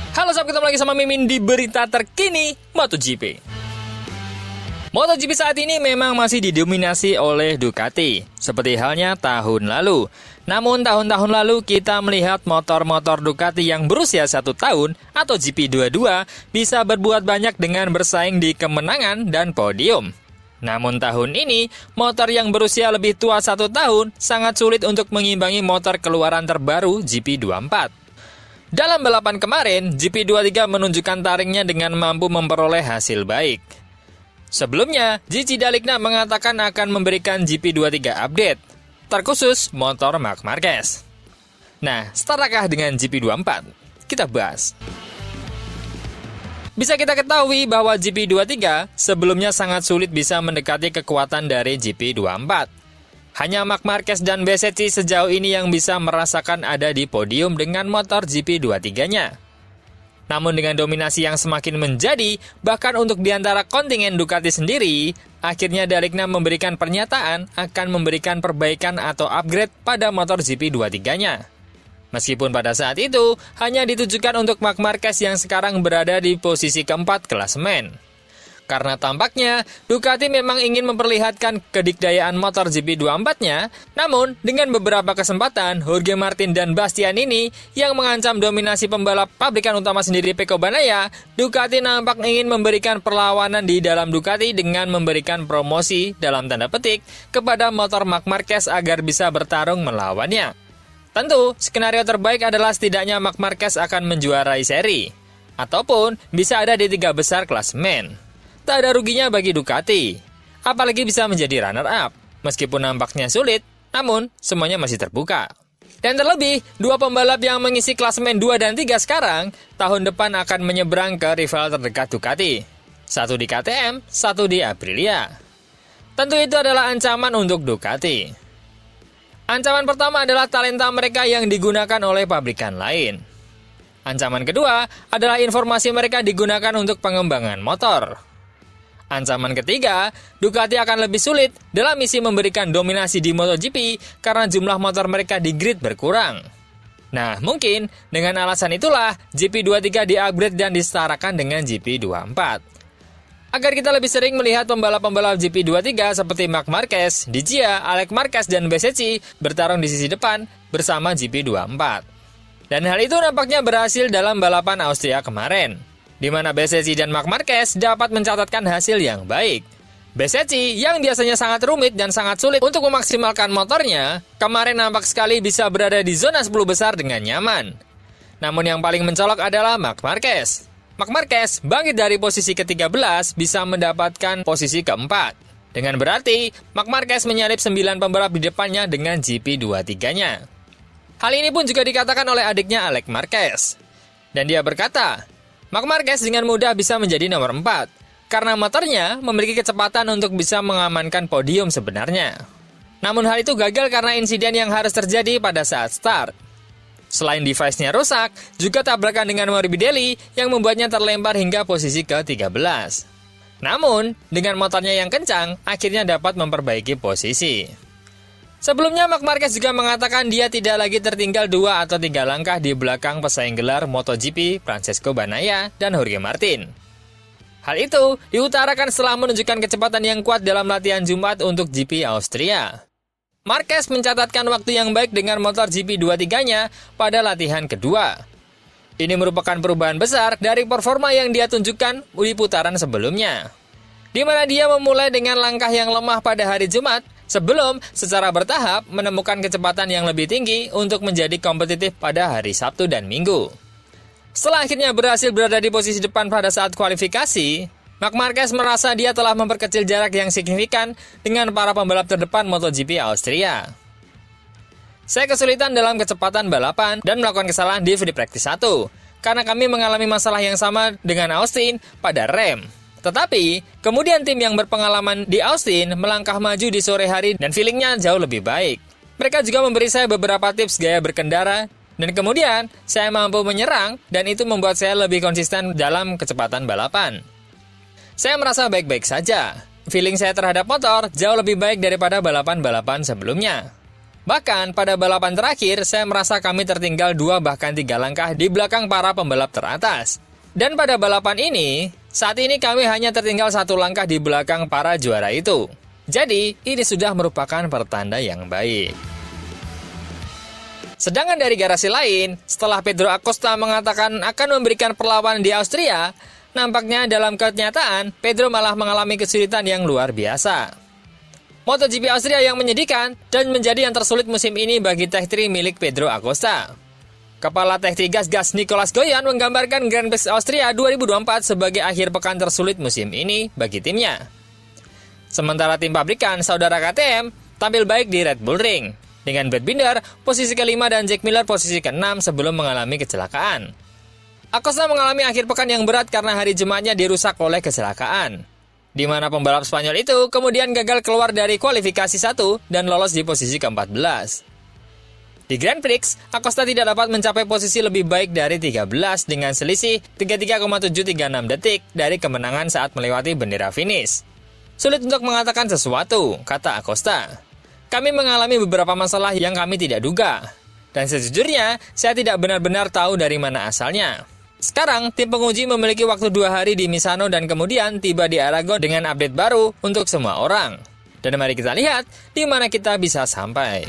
Halo sobat, ketemu lagi sama Mimin di berita terkini MotoGP. MotoGP saat ini memang masih didominasi oleh Ducati, seperti halnya tahun lalu. Namun tahun-tahun lalu kita melihat motor-motor Ducati yang berusia 1 tahun atau GP22 bisa berbuat banyak dengan bersaing di kemenangan dan podium. Namun tahun ini, motor yang berusia lebih tua 1 tahun sangat sulit untuk mengimbangi motor keluaran terbaru GP24. Dalam balapan kemarin, GP23 menunjukkan taringnya dengan mampu memperoleh hasil baik. Sebelumnya, Gigi D'Aligna mengatakan akan memberikan GP23 update, terkhusus motor Marc Marquez. Nah, setarkah dengan GP24? Kita bahas. Bisa kita ketahui bahwa GP23 sebelumnya sangat sulit bisa mendekati kekuatan dari GP24. Hanya Marc Marquez dan Bezzecchi sejauh ini yang bisa merasakan ada di podium dengan motor GP23-nya. Namun dengan dominasi yang semakin menjadi, bahkan untuk diantara kontingen Ducati sendiri, akhirnya D'Aligna memberikan pernyataan akan memberikan perbaikan atau upgrade pada motor GP23-nya. Meskipun pada saat itu, hanya ditujukan untuk Marc Marquez yang sekarang berada di posisi keempat klasemen. Karena tampaknya Ducati memang ingin memperlihatkan kedikdayaan motor GP24-nya, namun dengan beberapa kesempatan Jorge Martin dan Bastianini yang mengancam dominasi pembalap pabrikan utama sendiri Pecco Bagnaia, Ducati nampak ingin memberikan perlawanan di dalam Ducati dengan memberikan promosi dalam tanda petik kepada motor Marc Marquez agar bisa bertarung melawannya. Tentu, skenario terbaik adalah setidaknya Marc Marquez akan menjuarai seri, ataupun bisa ada di 3 besar klasemen. Tak ada ruginya bagi Ducati, apalagi bisa menjadi runner-up. Meskipun nampaknya sulit, namun semuanya masih terbuka. Dan terlebih, 2 pembalap yang mengisi klasemen 2 dan 3 sekarang, tahun depan akan menyeberang ke rival terdekat Ducati. 1 di KTM, 1 di Aprilia. Tentu itu adalah ancaman untuk Ducati. Ancaman pertama adalah talenta mereka yang digunakan oleh pabrikan lain. Ancaman kedua adalah informasi mereka digunakan untuk pengembangan motor. Ancaman ketiga, Ducati akan lebih sulit dalam misi memberikan dominasi di MotoGP karena jumlah motor mereka di grid berkurang. Nah, mungkin dengan alasan itulah GP23 di-upgrade dan disetarakan dengan GP24. Agar kita lebih sering melihat pembalap-pembalap GP23 seperti Marc Marquez, Di Gia, Alex Marquez, dan Bezzecchi bertarung di sisi depan bersama GP24. Dan hal itu nampaknya berhasil dalam balapan Austria kemarin, di mana Bezzecchi dan Marc Marquez dapat mencatatkan hasil yang baik. Bezzecchi yang biasanya sangat rumit dan sangat sulit untuk memaksimalkan motornya, kemarin nampak sekali bisa berada di zona 10 besar dengan nyaman. Namun yang paling mencolok adalah Marc Marquez. Marc Marquez bangkit dari posisi ke-13 bisa mendapatkan posisi keempat. Dengan berarti, Marc Marquez menyalip 9 pembalap di depannya dengan GP23-nya. Hal ini pun juga dikatakan oleh adiknya Alex Marquez. Dan dia berkata, Marc Marquez dengan mudah bisa menjadi nomor 4, karena motornya memiliki kecepatan untuk bisa mengamankan podium sebenarnya. Namun hal itu gagal karena insiden yang harus terjadi pada saat start. Selain device-nya rusak, juga tabrakan dengan Morbidelli yang membuatnya terlempar hingga posisi ke-13. Namun, dengan motornya yang kencang, akhirnya dapat memperbaiki posisi. Sebelumnya, Marc Marquez juga mengatakan dia tidak lagi tertinggal 2 atau 3 langkah di belakang pesaing gelar MotoGP Francesco Bagnaia dan Jorge Martin. Hal itu diutarakan setelah menunjukkan kecepatan yang kuat dalam latihan Jumat untuk GP Austria. Marquez mencatatkan waktu yang baik dengan motor GP23-nya pada latihan kedua. Ini merupakan perubahan besar dari performa yang dia tunjukkan di putaran sebelumnya, di mana dia memulai dengan langkah yang lemah pada hari Jumat, sebelum secara bertahap menemukan kecepatan yang lebih tinggi untuk menjadi kompetitif pada hari Sabtu dan Minggu. Setelah akhirnya berhasil berada di posisi depan pada saat kualifikasi, Marc Marquez merasa dia telah memperkecil jarak yang signifikan dengan para pembalap terdepan MotoGP Austria. Saya kesulitan dalam kecepatan balapan dan melakukan kesalahan di free practice 1, karena kami mengalami masalah yang sama dengan Austin pada rem. Tetapi, kemudian tim yang berpengalaman di Austin melangkah maju di sore hari dan feelingnya jauh lebih baik. Mereka juga memberi saya beberapa tips gaya berkendara, dan kemudian saya mampu menyerang dan itu membuat saya lebih konsisten dalam kecepatan balapan. Saya merasa baik-baik saja. Feeling saya terhadap motor jauh lebih baik daripada balapan-balapan sebelumnya. Bahkan pada balapan terakhir, saya merasa kami tertinggal 2 bahkan 3 langkah di belakang para pembalap teratas. Dan pada balapan ini, saat ini kami hanya tertinggal 1 langkah di belakang para juara itu. Jadi, ini sudah merupakan pertanda yang baik. Sedangkan dari garasi lain, setelah Pedro Acosta mengatakan akan memberikan perlawanan di Austria, nampaknya dalam kenyataan, Pedro malah mengalami kesulitan yang luar biasa. MotoGP Austria yang menyedihkan dan menjadi yang tersulit musim ini bagi Tech 3 milik Pedro Acosta. Kepala Tech 3 Gas Nicolas Goyan menggambarkan Grand Prix Austria 2024 sebagai akhir pekan tersulit musim ini bagi timnya. Sementara tim pabrikan saudara KTM tampil baik di Red Bull Ring, dengan Brad Binder posisi ke-5 dan Jack Miller posisi ke-6 sebelum mengalami kecelakaan. Acosta mengalami akhir pekan yang berat karena hari Jumatnya dirusak oleh kecelakaan, di mana pembalap Spanyol itu kemudian gagal keluar dari kualifikasi 1 dan lolos di posisi ke-14. Di Grand Prix, Acosta tidak dapat mencapai posisi lebih baik dari 13 dengan selisih 33,736 detik dari kemenangan saat melewati bendera finish. Sulit untuk mengatakan sesuatu, kata Acosta. Kami mengalami beberapa masalah yang kami tidak duga. Dan sejujurnya, saya tidak benar-benar tahu dari mana asalnya. Sekarang, tim penguji memiliki waktu 2 hari di Misano dan kemudian tiba di Aragon dengan update baru untuk semua orang. Dan mari kita lihat di mana kita bisa sampai.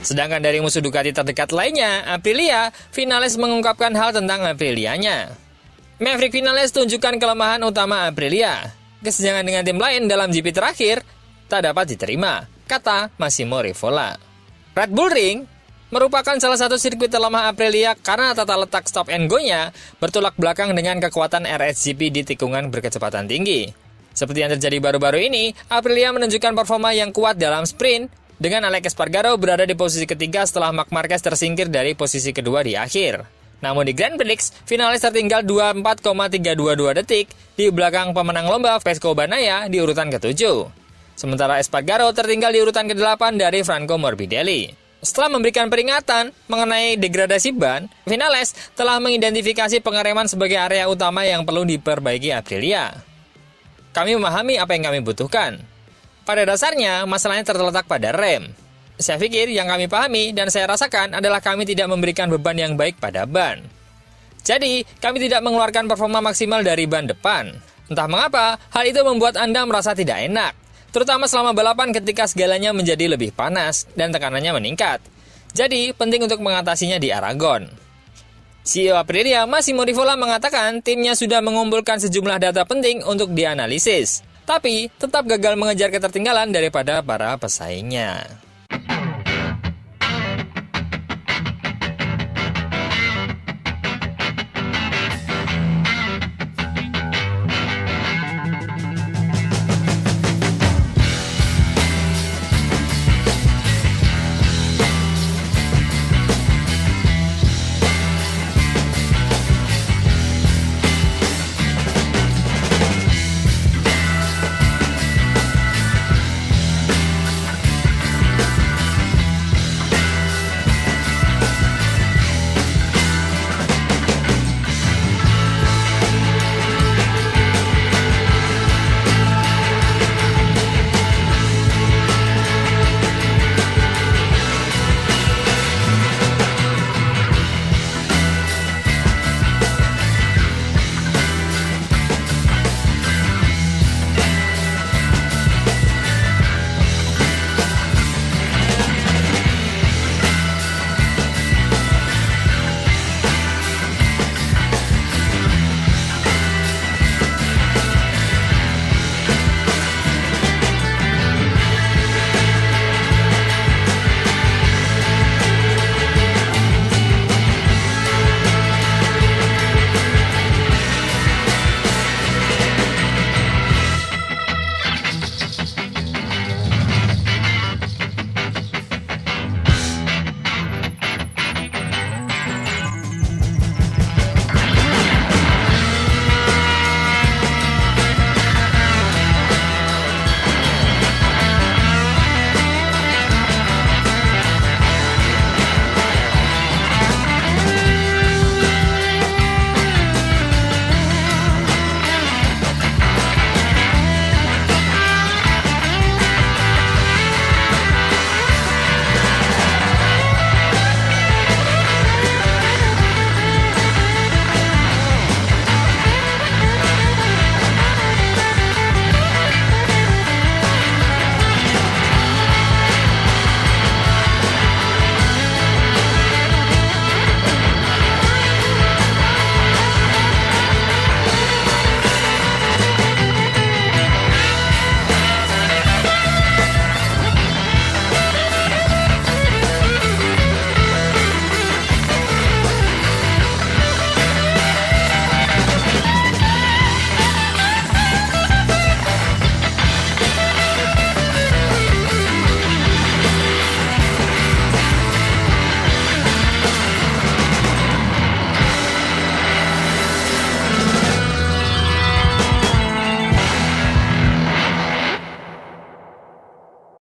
Sedangkan dari musuh Ducati terdekat lainnya, Aprilia, Vinales mengungkapkan hal tentang Aprilianya. Maverick Vinales tunjukkan kelemahan utama Aprilia. Kesenjangan dengan tim lain dalam GP terakhir tak dapat diterima, kata Massimo Rivola. Red Bull Ring merupakan salah satu sirkuit terlemah Aprilia karena tata letak stop and go-nya bertolak belakang dengan kekuatan RSGP di tikungan berkecepatan tinggi. Seperti yang terjadi baru-baru ini, Aprilia menunjukkan performa yang kuat dalam sprint, dengan Alex Espargaro berada di posisi ketiga setelah Marc Marquez tersingkir dari posisi kedua di akhir. Namun di Grand Prix, Vinales tertinggal 24,322 detik di belakang pemenang lomba Vesco Bagnaia di urutan ke-7. Sementara Espargaro tertinggal di urutan ke-8 dari Franco Morbidelli. Setelah memberikan peringatan mengenai degradasi ban, Vinales telah mengidentifikasi pengereman sebagai area utama yang perlu diperbaiki Aprilia. Kami memahami apa yang kami butuhkan. Pada dasarnya, masalahnya terletak pada rem. Saya pikir yang kami pahami dan saya rasakan adalah kami tidak memberikan beban yang baik pada ban. Jadi, kami tidak mengeluarkan performa maksimal dari ban depan. Entah mengapa, hal itu membuat Anda merasa tidak enak, terutama selama balapan ketika segalanya menjadi lebih panas dan tekanannya meningkat. Jadi, penting untuk mengatasinya di Aragon. CEO Aprilia, Massimo Rivola mengatakan timnya sudah mengumpulkan sejumlah data penting untuk dianalisis, tapi tetap gagal mengejar ketertinggalan daripada para pesaingnya.